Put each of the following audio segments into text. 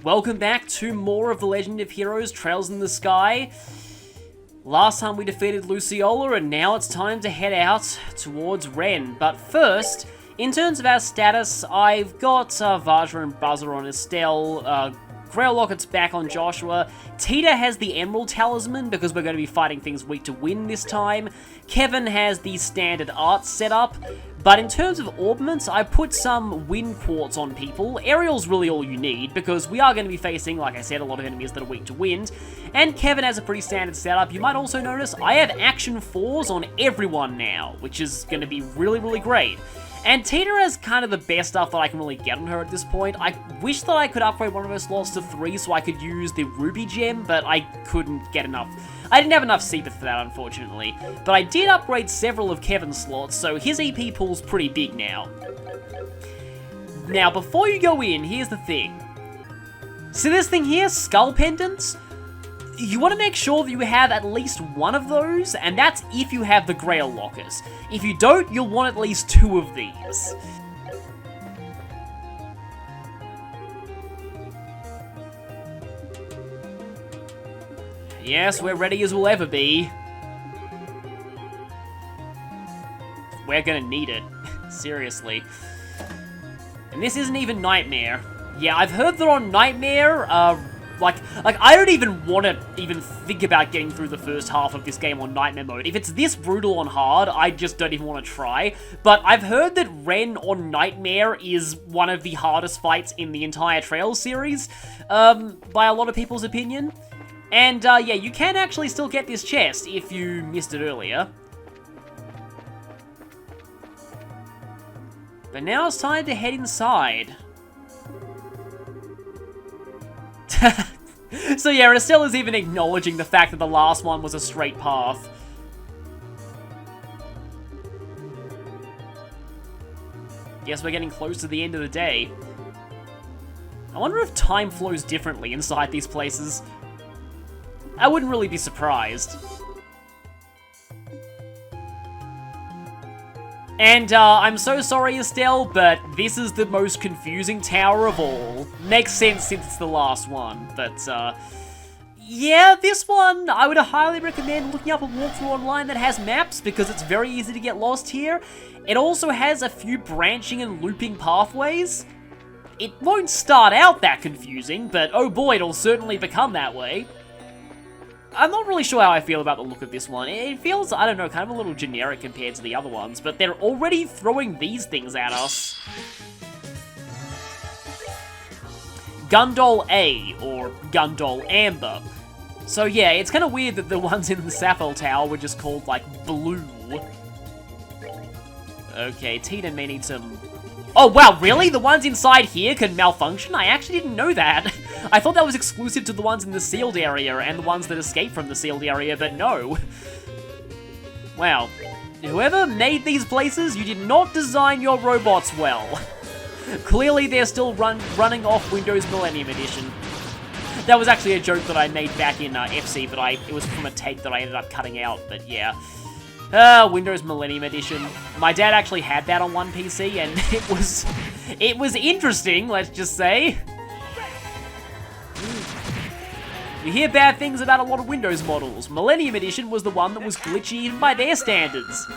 welcome back to more of the Legend of Heroes Trails in the Sky. Last time we defeated Luciola, and now it's time to head out towards Ren. But first, in terms of our status, I've got Vajra and Buzzer on Estelle, Grail Locket's back on Joshua, Tita has the Emerald Talisman because we're going to be fighting things weak to win this time, Kevin has the standard art setup, but in terms of orbments, I put some wind quartz on people. Aerial's really all you need because we are going to be facing, like I said, a lot of enemies that are weak to wind, and Kevin has a pretty standard setup. You might also notice I have action 4s on everyone now, which is going to be really, really great. And Tita has kind of the best stuff that I can really get on her at this point. I wish that I could upgrade one of her slots to 3 so I could use the Ruby Gem, but I couldn't get enough. I didn't have enough Seepith for that, unfortunately. But I did upgrade several of Kevin's slots, so his EP pool's pretty big now. Now, before you go in, here's the thing. See this thing here, Skull Pendants? You want to make sure that you have at least one of those, and that's if you have the Grail Lockers. If you don't, you'll want at least 2 of these. Yes, we're ready as we'll ever be. We're gonna need it. Seriously. And this isn't even Nightmare. Yeah, I've heard that on Nightmare, Like, I don't even want to even think about getting through the first half of this game on Nightmare mode. If it's this brutal on hard, I just don't even want to try. But I've heard that Ren on Nightmare is one of the hardest fights in the entire Trails series, by a lot of people's opinion. And, yeah, you can actually still get this chest if you missed it earlier. But now it's time to head inside. So yeah, Estella's even acknowledging the fact that the last one was a straight path. Guess we're getting close to the end of the day. I wonder if time flows differently inside these places. I wouldn't really be surprised. And, I'm so sorry, Estelle, but this is the most confusing tower of all. Makes sense since it's the last one, but, yeah, this one, I would highly recommend looking up a walkthrough online that has maps, because it's very easy to get lost here. It also has a few branching and looping pathways. It won't start out that confusing, but oh boy, it'll certainly become that way. I'm not really sure how I feel about the look of this one. It feels, I don't know, kind of a little generic compared to the other ones, but they're already throwing these things at us. Gundol A, or Gundol Amber. So yeah, it's kind of weird that the ones in the Sappho Tower were just called, like, blue. Okay, Tita may need some... Oh wow, really? The ones inside here can malfunction? I actually didn't know that. I thought that was exclusive to the ones in the sealed area and the ones that escape from the sealed area, but no. Wow. Whoever made these places, you did not design your robots well. Clearly they're still running off Windows Millennium Edition. That was actually a joke that I made back in FC, but it was from a take that I ended up cutting out, but yeah. Windows Millennium Edition. My dad actually had that on one PC, and it was interesting, let's just say. You hear bad things about a lot of Windows models. Millennium Edition was the one that was glitchy even by their standards.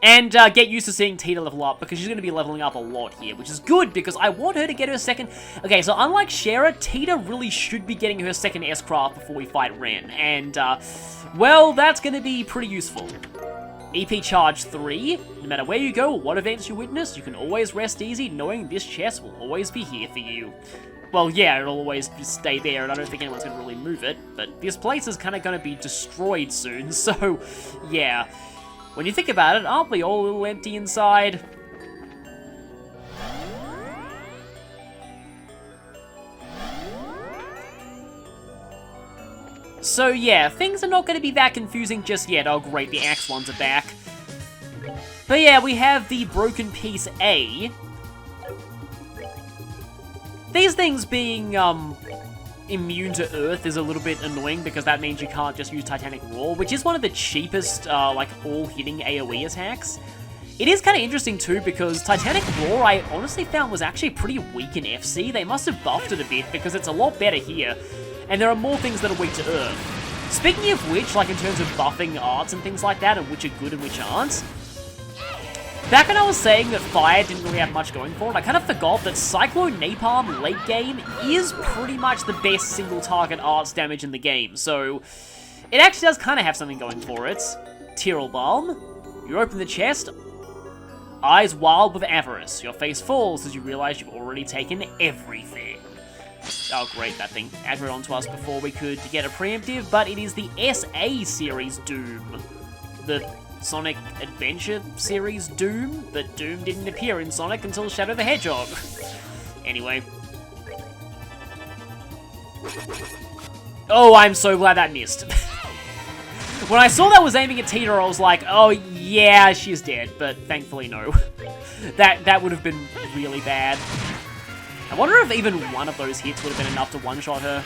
And get used to seeing Tita level up, because she's going to be leveling up a lot here, which is good, because I want her to get her second... Okay, so unlike Shara, Tita really should be getting her second S-Craft before we fight Ren, and, well, that's going to be pretty useful. EP Charge 3, no matter where you go or what events you witness, you can always rest easy knowing this chest will always be here for you. Well, yeah, it'll always just stay there, and I don't think anyone's going to really move it, but this place is kind of going to be destroyed soon, so, yeah... When you think about it, aren't we all a little empty inside? So yeah, things are not going to be that confusing just yet. Oh great, the axe ones are back. But yeah, we have the Broken Piece A. These things being, immune to Earth is a little bit annoying because that means you can't just use Titanic Roar, which is one of the cheapest, like, all-hitting AoE attacks. It is kind of interesting too, because Titanic Roar I honestly found was actually pretty weak in FC. They must have buffed it a bit, because it's a lot better here. And there are more things that are weak to Earth. Speaking of which, like in terms of buffing arts and things like that, and which are good and which aren't, back when I was saying that Fire didn't really have much going for it, I kind of forgot that Cyclone Napalm late game is pretty much the best single target arts damage in the game, so it actually does kind of have something going for it. Tyrrell Balm, you open the chest, eyes wild with avarice, your face falls as you realize you've already taken everything. Oh great, that thing aggroed onto us before we could get a preemptive, but it is the SA series Doom. The Sonic Adventure series Doom, but Doom didn't appear in Sonic until Shadow the Hedgehog. Anyway. Oh, I'm so glad that missed. When I saw that was aiming at Tita, I was like, oh yeah, she's dead, but thankfully no. That would have been really bad. I wonder if even one of those hits would have been enough to one-shot her.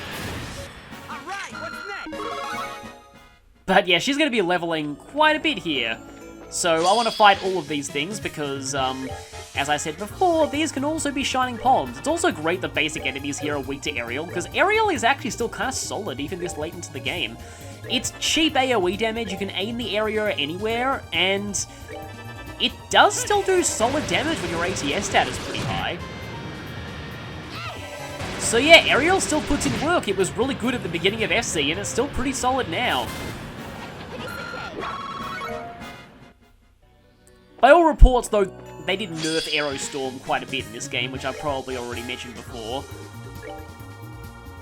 Alright, what's next? But yeah, she's going to be leveling quite a bit here. So I want to fight all of these things because, as I said before, these can also be Shining Palms. It's also great that basic enemies here are weak to Aerial, because Aerial is actually still kind of solid even this late into the game. It's cheap AoE damage, you can aim the area anywhere, and it does still do solid damage when your ATS stat is pretty high. So yeah, Aerial still puts in work. It was really good at the beginning of FC, and it's still pretty solid now. By all reports, though, they did nerf Aerostorm quite a bit in this game, which I've probably already mentioned before.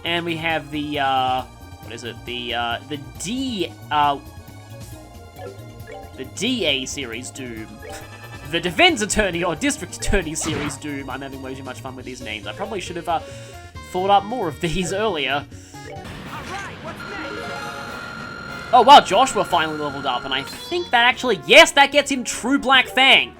And we have the, what is it? The DA series Doom. The Defense Attorney or District Attorney series Doom. I'm having way too much fun with these names. I probably should have, thought up more of these earlier. Oh wow, Joshua finally leveled up, and I think that actually, yes, that gets him True Black Fang.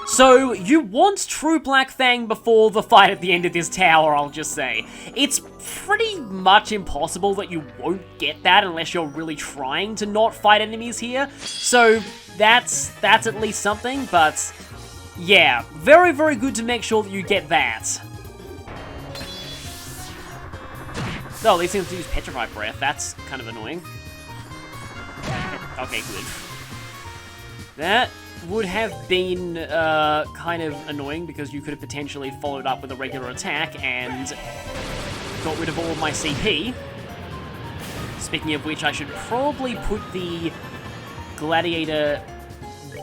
So, you want True Black Fang before the fight at the end of this tower, I'll just say. It's pretty much impossible that you won't get that unless you're really trying to not fight enemies here. So, that's at least something, but yeah, very, very good to make sure that you get that. Oh, these seems to use Petrified Breath. That's kind of annoying. Okay, good. That would have been kind of annoying because you could have potentially followed up with a regular attack and got rid of all of my CP. Speaking of which, I should probably put the Gladiator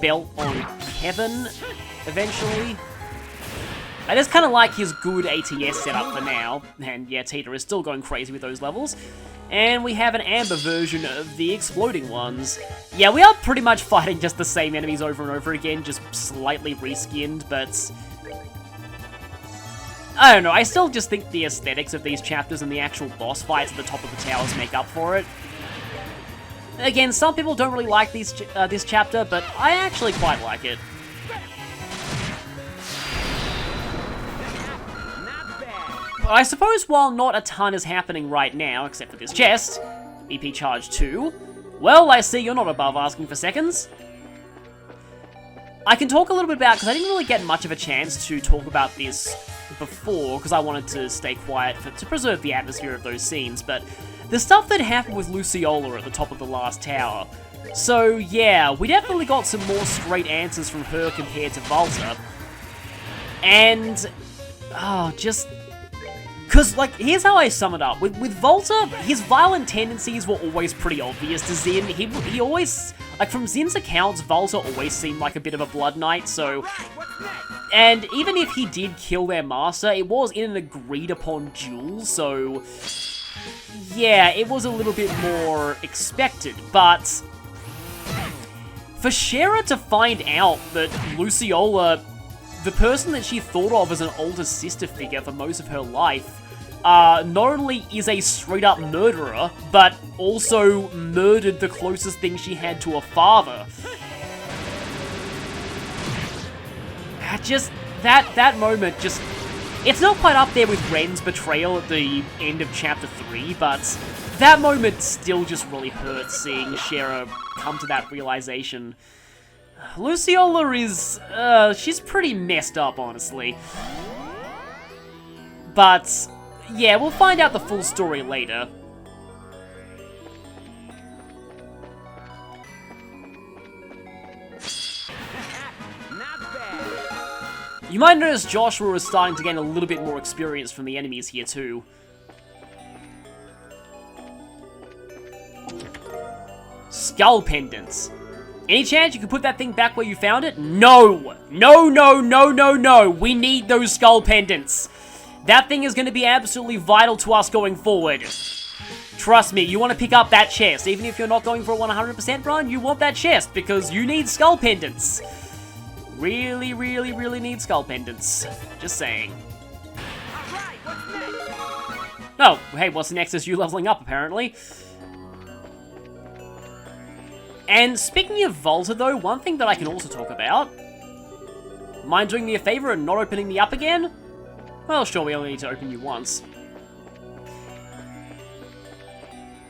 belt on Kevin eventually. I just kind of like his good ATS setup for now, and yeah, Tita is still going crazy with those levels. And we have an Amber version of the exploding ones. Yeah, we are pretty much fighting just the same enemies over and over again, just slightly reskinned, but I don't know, I still just think the aesthetics of these chapters and the actual boss fights at the top of the towers make up for it. Again, some people don't really like this chapter, but I actually quite like it. But I suppose while not a ton is happening right now, except for this chest, EP charge 2, well, I see you're not above asking for seconds. I can talk a little bit about, because I didn't really get much of a chance to talk about this before, because I wanted to stay quiet to preserve the atmosphere of those scenes, but the stuff that happened with Luciola at the top of the last tower. So yeah, we definitely got some more straight answers from her compared to Volta. And, oh, just... because, like, here's how I sum it up. With Volta, his violent tendencies were always pretty obvious to Xin. He always, like, from Xin's accounts, Volta always seemed like a bit of a Blood Knight, so... And even if he did kill their master, it was in an agreed-upon duel, so... yeah, it was a little bit more expected, but... for Shera to find out that Luciola, the person that she thought of as an older sister figure for most of her life, not only is a straight-up murderer, but also murdered the closest thing she had to a father. Just, that moment just... it's not quite up there with Ren's betrayal at the end of Chapter 3, but that moment still just really hurts seeing Shera come to that realization. Luciola is, she's pretty messed up, honestly. But, yeah, we'll find out the full story later. Not bad. You might notice Joshua is starting to gain a little bit more experience from the enemies here, too. Skull pendants. Any chance you could put that thing back where you found it? No! No, no, no, no, no! We need those skull pendants. That thing is going to be absolutely vital to us going forward. Trust me, you want to pick up that chest. Even if you're not going for a 100% run, you want that chest because you need skull pendants. Really, really, really need skull pendants. Just saying. Alright, what's next? Oh, hey, what's next is you leveling up, apparently. And speaking of Volta, though, one thing that I can also talk about... Mind doing me a favor and not opening me up again? Well, sure, we only need to open you once.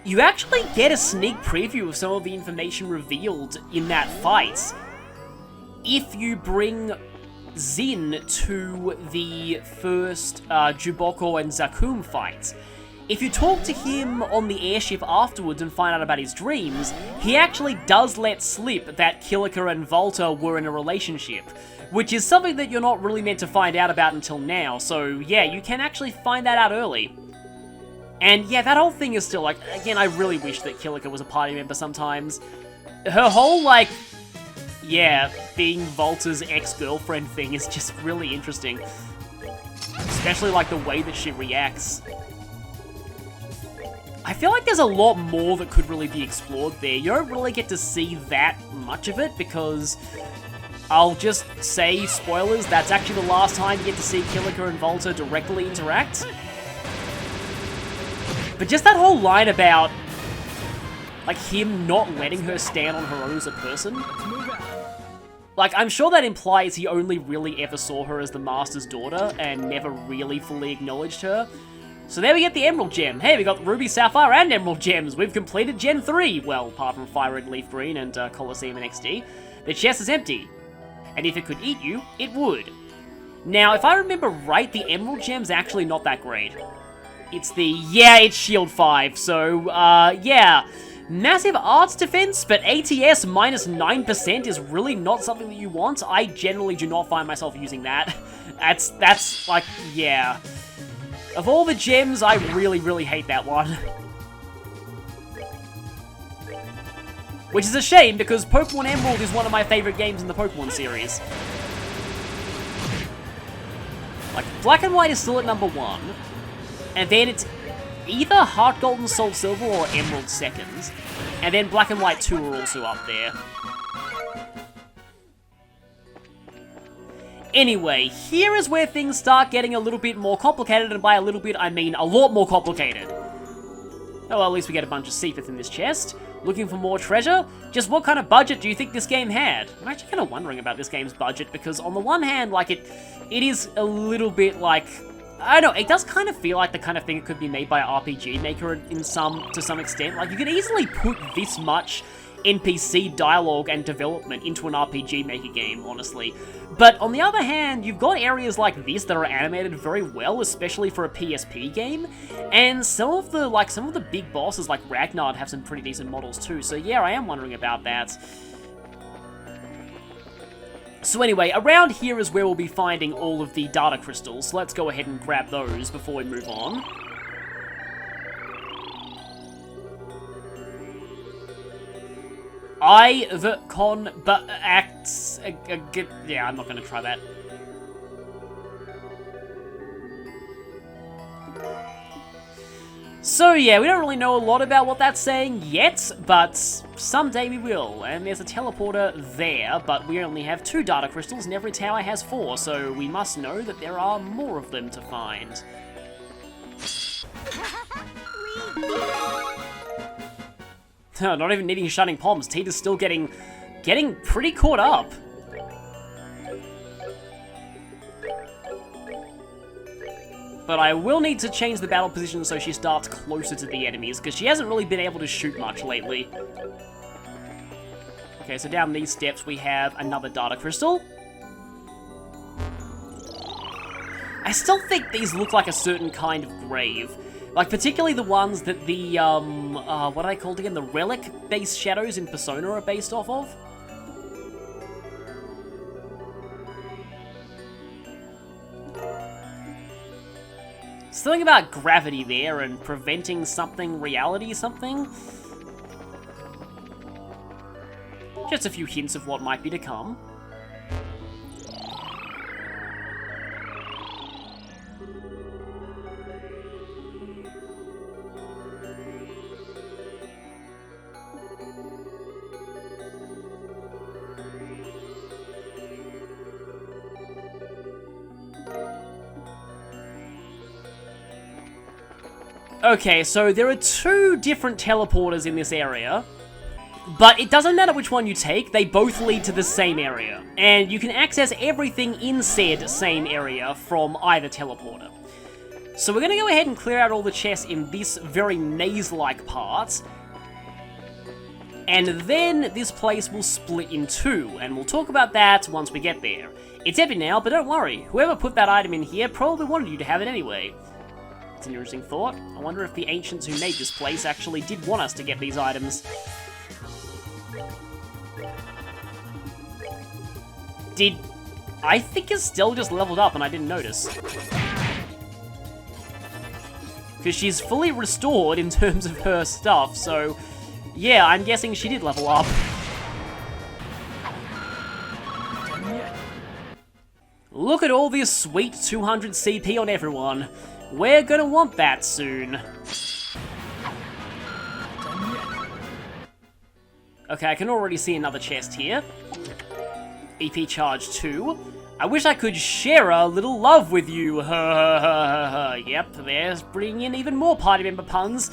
You actually get a sneak preview of some of the information revealed in that fight if you bring Zin to the first Juboko and Zakum fight. If you talk to him on the airship afterwards and find out about his dreams, he actually does let slip that Kilika and Volta were in a relationship, which is something that you're not really meant to find out about until now, so yeah, you can actually find that out early. And yeah, that whole thing is still like, again, I really wish that Kilika was a party member sometimes. Her whole, like, yeah, being Volta's ex-girlfriend thing is just really interesting. Especially, like, the way that she reacts. I feel like there's a lot more that could really be explored there. You don't really get to see that much of it because I'll just say, spoilers, that's actually the last time you get to see Kilika and Volta directly interact. But just that whole line about, like, him not letting her stand on her own as a person. Like, I'm sure that implies he only really ever saw her as the Master's daughter and never really fully acknowledged her. So there we get the Emerald Gem. Hey, we got Ruby, Sapphire, and Emerald Gems. We've completed Gen 3. Well, apart from Fire Red, Leaf Green, and Colosseum and XD. The chest is empty. And if it could eat you, it would. Now, if I remember right, the Emerald Gem's actually not that great. It's it's Shield 5, so, yeah. Massive arts defense, but ATS minus 9% is really not something that you want. I generally do not find myself using that. That's, like, yeah. Of all the gems, I really, really hate that one. Which is a shame, because Pokemon Emerald is one of my favorite games in the Pokemon series. Like, Black and White is still at number 1. And then it's either Heart Gold and Soul Silver or Emerald seconds. And then Black and White 2 are also up there. Anyway, here is where things start getting a little bit more complicated, and by a little bit, I mean a lot more complicated. Oh, well, at least we get a bunch of Seepith in this chest. Looking for more treasure? Just what kind of budget do you think this game had? I'm actually kind of wondering about this game's budget, because on the one hand, like, it is a little bit like... I don't know, it does kind of feel like the kind of thing that could be made by an RPG Maker to some extent. Like, you could easily put this much NPC dialogue and development into an RPG Maker game, honestly. But on the other hand, you've got areas like this that are animated very well, especially for a PSP game, and some of the big bosses like Ragnar have some pretty decent models too, so yeah, I am wondering about that. So anyway, around here is where we'll be finding all of the data crystals, so let's go ahead and grab those before we move on. Yeah, I'm not going to try that. So yeah, we don't really know a lot about what that's saying yet, but someday we will. And there's a teleporter there, but we only have 2 data crystals and every tower has 4, so we must know that there are more of them to find. Not even needing Shining Palms, Tita's still getting pretty caught up. But I will need to change the battle position so she starts closer to the enemies, because she hasn't really been able to shoot much lately. Okay, so down these steps we have another data crystal. I still think these look like a certain kind of grave. Like, particularly the ones that the, what are they called again? The relic-based shadows in Persona are based off of? Something about gravity there and preventing something, reality something. Just a few hints of what might be to come. Okay, so there are two different teleporters in this area, but it doesn't matter which one you take, they both lead to the same area, and you can access everything in said same area from either teleporter. So we're going to go ahead and clear out all the chests in this very maze-like part, and then this place will split in two, and we'll talk about that once we get there. It's empty now, but don't worry, whoever put that item in here probably wanted you to have it anyway. It's an interesting thought. I wonder if the ancients who made this place actually did want us to get these items. I think Estelle just leveled up and I didn't notice. Because she's fully restored in terms of her stuff, so yeah, I'm guessing she did level up. Look at all this sweet 200 CP on everyone. We're gonna want that soon. Okay, I can already see another chest here. EP charge 2. I wish I could share a little love with you. Yep, there's bringing in even more party member puns.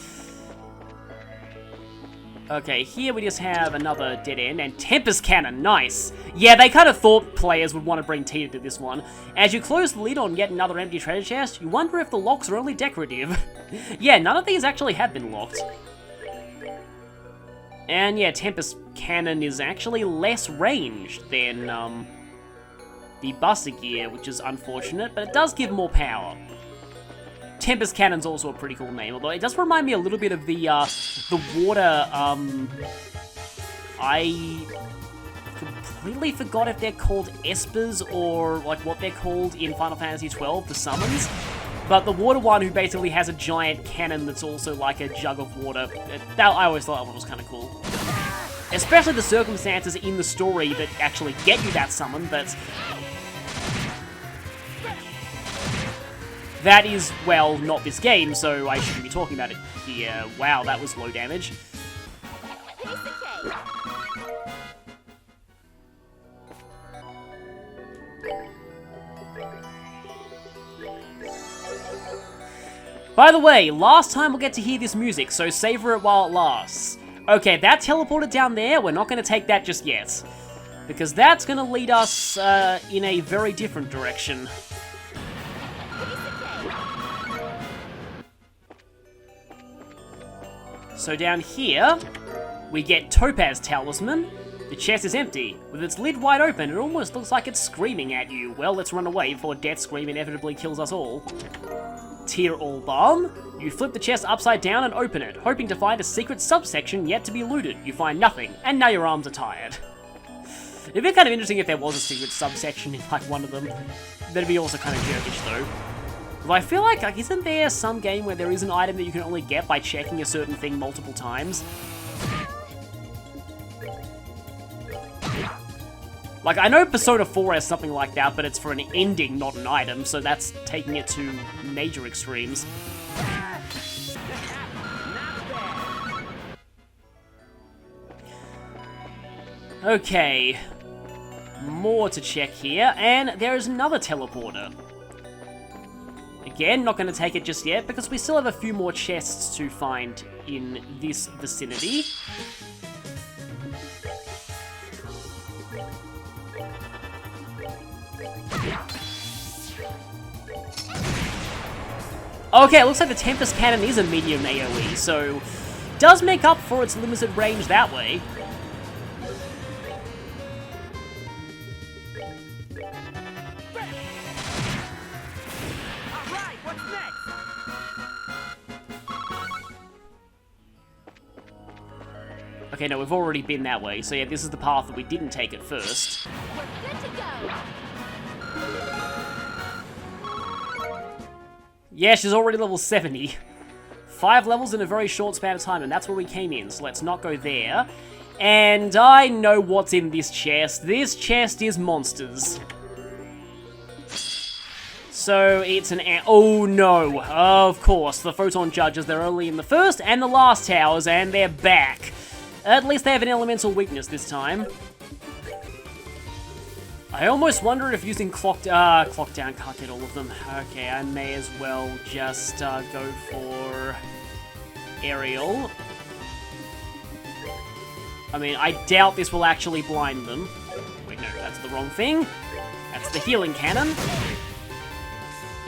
Okay, here we just have another dead end, and Tempest Cannon, nice! Yeah, they kind of thought players would want to bring Tina to this one. As you close the lid on yet another empty treasure chest, you wonder if the locks are only decorative. Yeah, none of these actually have been locked. And yeah, Tempest Cannon is actually less ranged than, the Buster Gear, which is unfortunate, but it does give more power. Tempest Cannon's also a pretty cool name, although it does remind me a little bit of the water, I completely forgot if they're called Espers or, like, what they're called in Final Fantasy XII, the summons. But the water one who basically has a giant cannon that's also like a jug of water, I always thought that one was kind of cool. Especially the circumstances in the story that actually get you that summon, but that is, well, not this game, so I shouldn't be talking about it here. Wow, that was low damage. By the way, last time we'll get to hear this music, so savor it while it lasts. Okay, that teleported down there, we're not going to take that just yet. Because that's going to lead us in a very different direction. So down here, we get Topaz Talisman. The chest is empty. With its lid wide open, it almost looks like it's screaming at you. Well, let's run away before Death Scream inevitably kills us all. Tear All Balm. You flip the chest upside down and open it, hoping to find a secret subsection yet to be looted. You find nothing, and now your arms are tired. It'd be kind of interesting if there was a secret subsection in, like, one of them. That'd be also kind of jerkish, though. But I feel like, isn't there some game where there is an item that you can only get by checking a certain thing multiple times? Like, I know Persona 4 has something like that, but it's for an ending, not an item, so that's taking it to major extremes. Okay. More to check here, and there is another teleporter. Again, not going to take it just yet, because we still have a few more chests to find in this vicinity. Okay, it looks like the Tempest Cannon is a medium AoE, so does make up for its limited range that way. Okay, no, we've already been that way. So yeah, this is the path that we didn't take at first. We're good to go. Yeah, she's already level 70. 5 levels in a very short span of time, and that's where we came in, so let's not go there. And I know what's in this chest. This chest is monsters. So it's an... Oh no, of course, the Photon Judges, they're only in the first and the last towers, and they're back. At least they have an elemental weakness this time. I almost wonder if using Clock Down can't get all of them. Okay, I may as well just go for Aerial. I mean, I doubt this will actually blind them. Wait, no, that's the wrong thing. That's the healing cannon.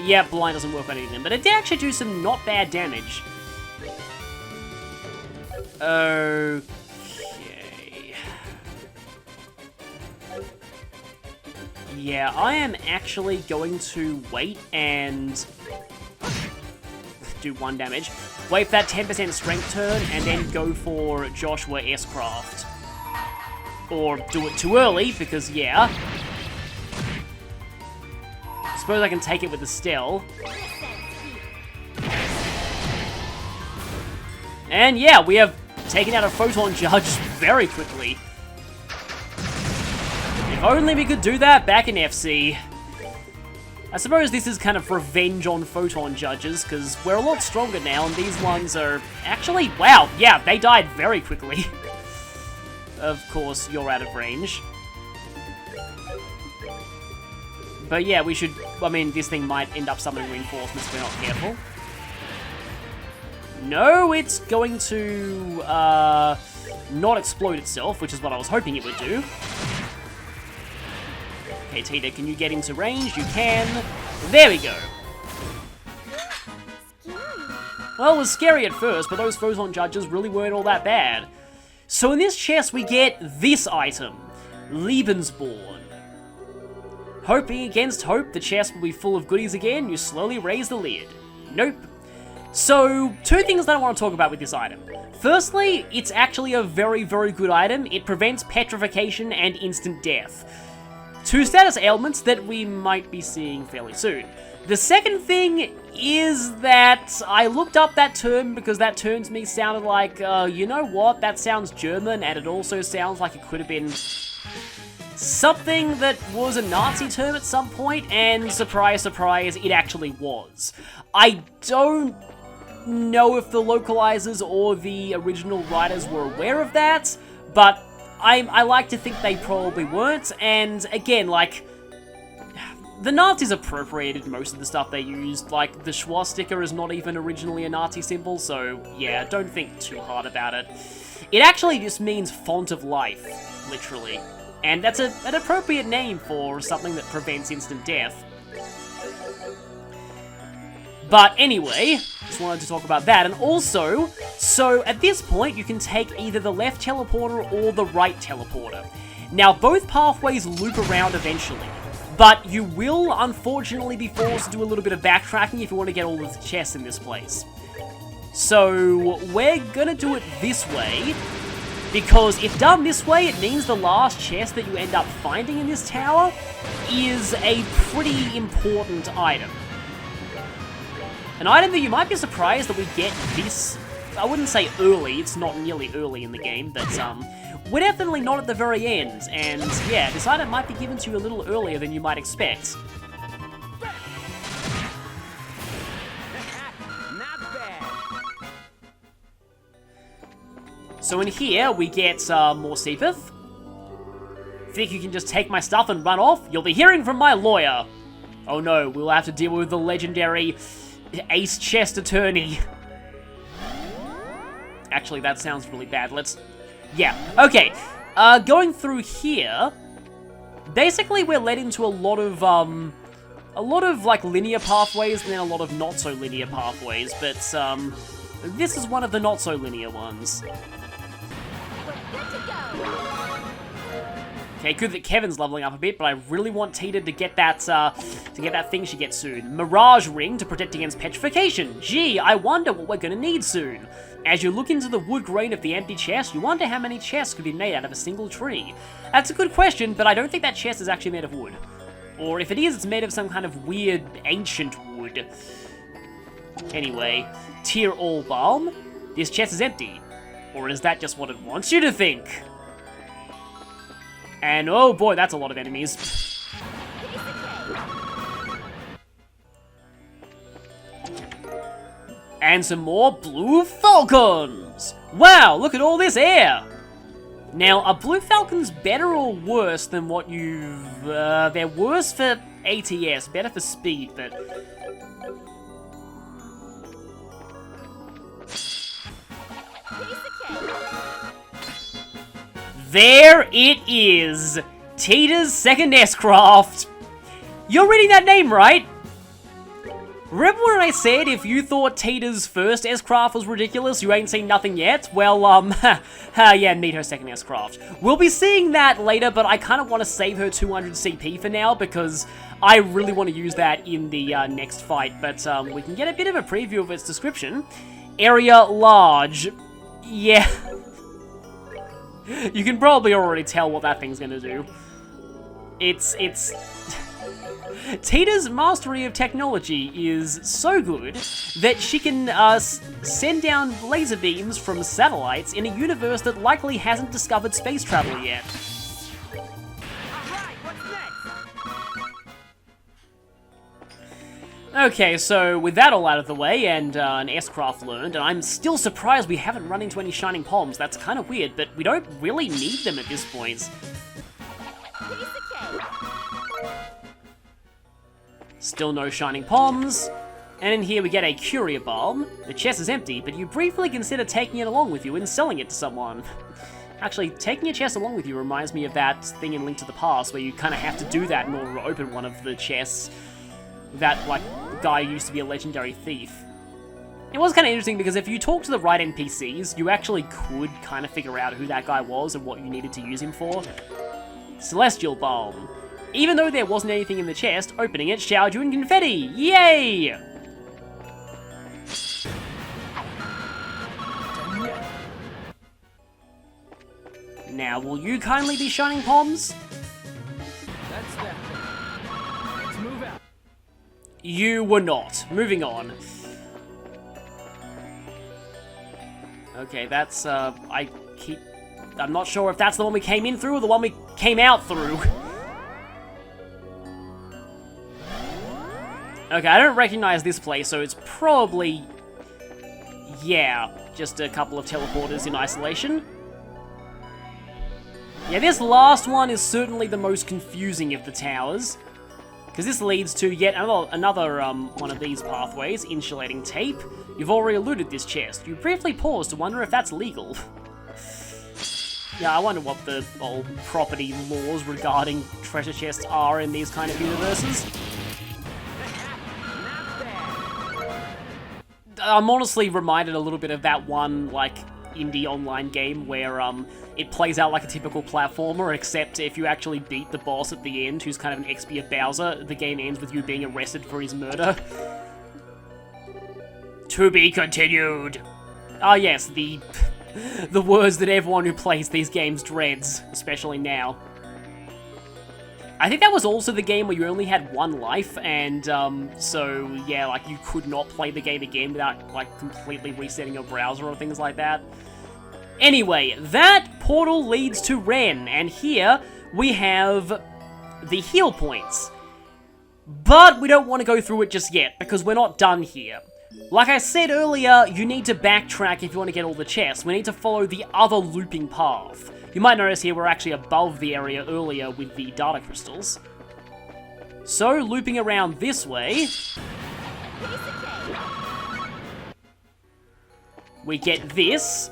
Yeah, blind doesn't work on anything, but it did actually do some not bad damage. Okay. Yeah, I am actually going to wait and do 1 damage. Wait for that 10% strength turn, and then go for Joshua S-Craft. Or do it too early, because yeah. Suppose I can take it with the Stell. And yeah, we have taken out a Photon Judge very quickly. If only we could do that back in FC. I suppose this is kind of revenge on Photon Judges, because we're a lot stronger now, and these ones are actually... Wow, yeah, they died very quickly. Of course, you're out of range. But yeah, we should... I mean, this thing might end up summoning reinforcements if we're not careful. No, it's going to not explode itself, which is what I was hoping it would do. Okay, Tita, can you get into range? You can. There we go. Well, it was scary at first, but those Photon Judges really weren't all that bad. So in this chest, we get this item. Lebensborn. Hoping against hope, the chest will be full of goodies again. You slowly raise the lid. Nope. So, 2 things that I want to talk about with this item. Firstly, it's actually a very, very good item. It prevents petrification and instant death. 2 status ailments that we might be seeing fairly soon. The second thing is that I looked up that term because that term to me sounded like, you know what, that sounds German, and it also sounds like it could have been something that was a Nazi term at some point, and surprise, surprise, it actually was. I don't know if the localizers or the original writers were aware of that, but I like to think they probably weren't, and again, like, the Nazis appropriated most of the stuff they used. Like, the swastika is not even originally a Nazi symbol, so yeah, don't think too hard about it. It actually just means font of life, literally. And that's an appropriate name for something that prevents instant death. But anyway, just wanted to talk about that. And also, so at this point, you can take either the left teleporter or the right teleporter. Now, both pathways loop around eventually, but you will, unfortunately, be forced to do a little bit of backtracking if you want to get all of the chests in this place. So, we're gonna do it this way, because if done this way, it means the last chest that you end up finding in this tower is a pretty important item. An item that you might be surprised that we get this, I wouldn't say early, it's not nearly early in the game, but we're definitely not at the very end, and yeah, this item might be given to you a little earlier than you might expect. Not bad. So in here, we get more Sepith. Think you can just take my stuff and run off? You'll be hearing from my lawyer. Oh no, we'll have to deal with the legendary Ace Chest Attorney. Actually, that sounds really bad. Yeah, okay. Going through here, basically we're led into a lot of like linear pathways and then a lot of not so linear pathways, but this is one of the not so linear ones. We're good to go. Okay, good that Kevin's leveling up a bit, but I really want Tita to get that thing she gets soon. Mirage Ring to protect against petrification. Gee, I wonder what we're gonna need soon. As you look into the wood grain of the empty chest, you wonder how many chests could be made out of a single tree. That's a good question, but I don't think that chest is actually made of wood. Or if it is, it's made of some kind of weird, ancient wood. Anyway, Tear All Balm. This chest is empty. Or is that just what it wants you to think? And oh boy, that's a lot of enemies. And some more blue falcons! Wow, look at all this air! Now, are blue falcons better or worse than what you've... they're worse for ATS, better for speed, but... There it is! Tita's second S-Craft! You're reading that name, right? Remember when I said if you thought Tita's first S-Craft was ridiculous, you ain't seen nothing yet? Well, yeah, meet her second S-Craft. We'll be seeing that later, but I kind of want to save her 200 CP for now, because I really want to use that in the next fight, but we can get a bit of a preview of its description. Area large. Yeah. You can probably already tell what that thing's gonna do. It's... Tita's mastery of technology is so good that she can send down laser beams from satellites in a universe that likely hasn't discovered space travel yet. Alright, what's next? Okay, so with that all out of the way and an S-Craft learned, and I'm still surprised we haven't run into any Shining Palms. That's kind of weird, but we don't really need them at this point. Still no Shining Palms. And in here we get a Curia Balm. The chest is empty, but you briefly consider taking it along with you and selling it to someone. Actually, taking a chest along with you reminds me of that thing in Link to the Past, where you kind of have to do that in order to open one of the chests. That, like, guy who used to be a legendary thief. It was kind of interesting because if you talk to the right NPCs, you actually could kind of figure out who that guy was and what you needed to use him for. Celestial Balm. Even though there wasn't anything in the chest, opening it showered you in confetti! Yay! Now, will you kindly be Shining Palms? That's that thing. Let's move out. You were not. Moving on. Okay, that's, I'm not sure if that's the one we came in through or the one we came out through. Okay, I don't recognize this place, so it's probably... yeah, just a couple of teleporters in isolation. Yeah, this last one is certainly the most confusing of the towers. Because this leads to yet another one of these pathways, insulating tape. You've already eluded this chest. You briefly pause to wonder if that's legal. Yeah, I wonder what the old property laws regarding treasure chests are in these kind of universes. I'm honestly reminded a little bit of that one, like, indie online game where, it plays out like a typical platformer, except if you actually beat the boss at the end, who's kind of an XP of Bowser, the game ends with you being arrested for his murder. To be continued! Ah yes, the words that everyone who plays these games dreads, especially now. I think that was also the game where you only had one life, and, so, yeah, like, you could not play the game again without, like, completely resetting your browser or things like that. Anyway, that portal leads to Ren, and here we have the heal points. But we don't want to go through it just yet, because we're not done here. Like I said earlier, you need to backtrack if you want to get all the chests. We need to follow the other looping path. You might notice here we're actually above the area earlier with the data crystals. So, looping around this way, we get this,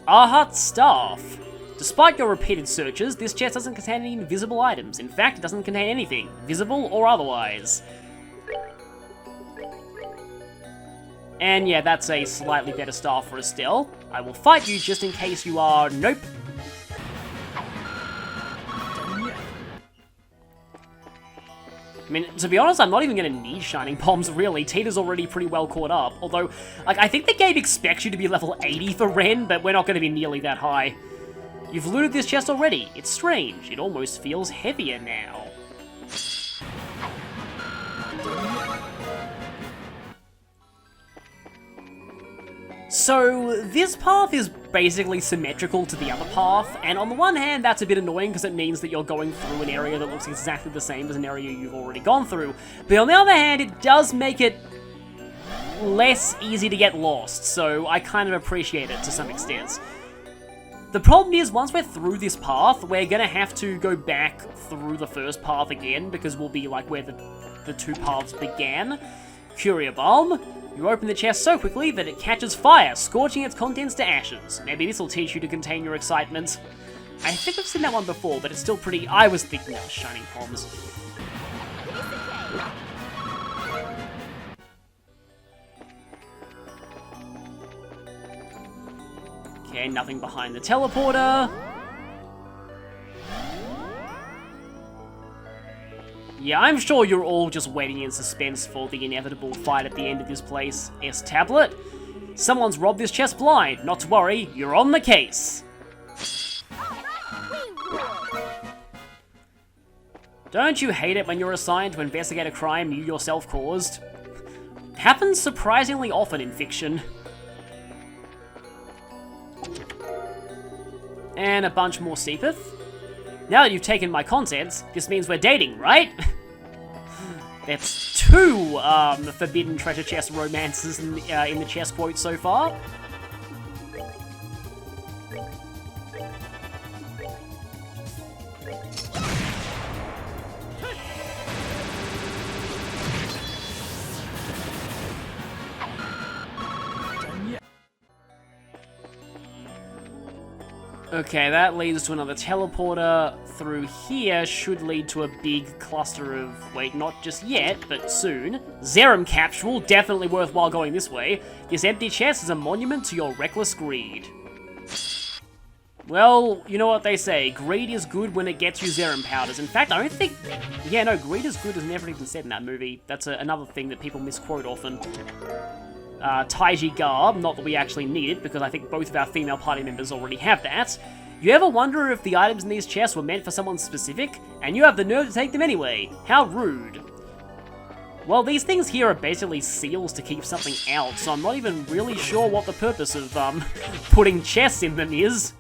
Arhat's Staff. Despite your repeated searches, this chest doesn't contain any invisible items. In fact, it doesn't contain anything, visible or otherwise. And yeah, that's a slightly better staff for Estelle. I will fight you just in case you are... nope. I mean, to be honest, I'm not even going to need Shining Bombs, really. Tita's already pretty well caught up. Although, like, I think the game expects you to be level 80 for Ren, but we're not going to be nearly that high. You've looted this chest already. It's strange. It almost feels heavier now. So, this path is basically symmetrical to the other path, and on the one hand, that's a bit annoying because it means that you're going through an area that looks exactly the same as an area you've already gone through. But on the other hand, it does make it less easy to get lost, so I kind of appreciate it to some extent. The problem is, once we're through this path, we're gonna have to go back through the first path again, because we'll be like where the two paths began. Curia Bomb. You open the chest so quickly that it catches fire, scorching its contents to ashes. Maybe this will teach you to contain your excitement. I think I've seen that one before, but it's still pretty... I was thinking that was Shining Bombs. Okay, nothing behind the teleporter. Yeah, I'm sure you're all just waiting in suspense for the inevitable fight at the end of this place. S-Tablet? Someone's robbed this chest blind. Not to worry, you're on the case. Don't you hate it when you're assigned to investigate a crime you yourself caused? Happens surprisingly often in fiction. And a bunch more Seepeth. Now that you've taken my contents, this means we're dating, right? That's two forbidden treasure chest romances in the chest quote so far. Okay, that leads to another teleporter. Through here should lead to a big cluster of... Wait, not just yet, but soon. Zerum capsule, definitely worthwhile going this way. This empty chest is a monument to your reckless greed. Well, you know what they say. Greed is good when it gets you Zerum powders. In fact, I don't think... Yeah, no, greed is good is never even said in that movie. That's another thing that people misquote often. Taiji Garb, not that we actually need it, because I think both of our female party members already have that. You ever wonder if the items in these chests were meant for someone specific? And you have the nerve to take them anyway. How rude. Well, these things here are basically seals to keep something out, so I'm not even really sure what the purpose of, putting chests in them is.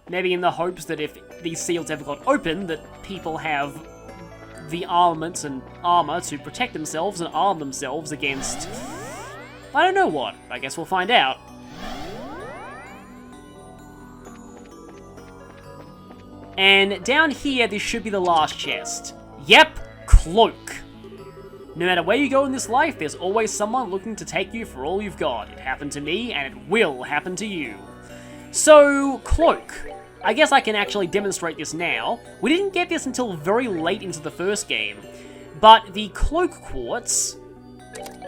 Maybe in the hopes that if these seals ever got open, that people have the armaments and armor to protect themselves and arm themselves against... I don't know what. I guess we'll find out. And down here, this should be the last chest. Yep, Cloak. No matter where you go in this life, there's always someone looking to take you for all you've got. It happened to me, and it will happen to you. So, Cloak. I guess I can actually demonstrate this now. We didn't get this until very late into the first game, but the Cloak Quartz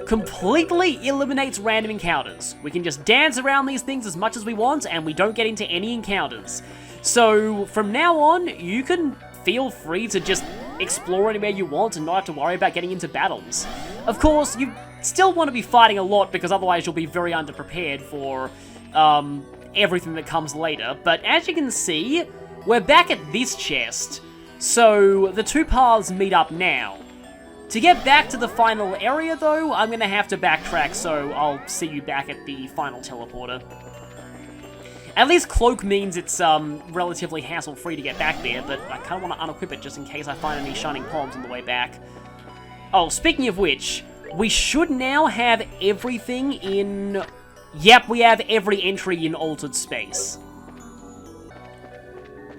completely eliminates random encounters. We can just dance around these things as much as we want, and we don't get into any encounters. So, from now on, you can feel free to just explore anywhere you want and not have to worry about getting into battles. Of course, you still want to be fighting a lot, because otherwise you'll be very underprepared for everything that comes later. But as you can see, we're back at this chest. So, the two paths meet up now. To get back to the final area, though, I'm going to have to backtrack, so I'll see you back at the final teleporter. At least Cloak means it's relatively hassle-free to get back there, but I kind of want to unequip it just in case I find any Shining Palms on the way back. Oh, speaking of which, we should now have everything in... Yep, we have every entry in Altered Space.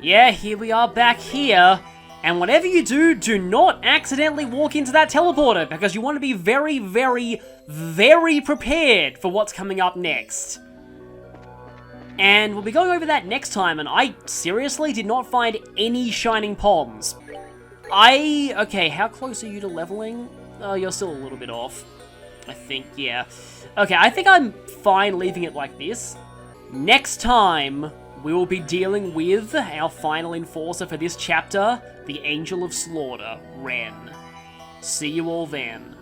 Yeah, here we are back here. And whatever you do, do not accidentally walk into that teleporter, because you want to be very, very, very prepared for what's coming up next. And we'll be going over that next time, and I seriously did not find any Shining Palms. Okay, how close are you to leveling? Oh, you're still a little bit off. I think, yeah. Okay, I think I'm fine leaving it like this. Next time, we will be dealing with our final enforcer for this chapter, the Angel of Slaughter, Ren. See you all then.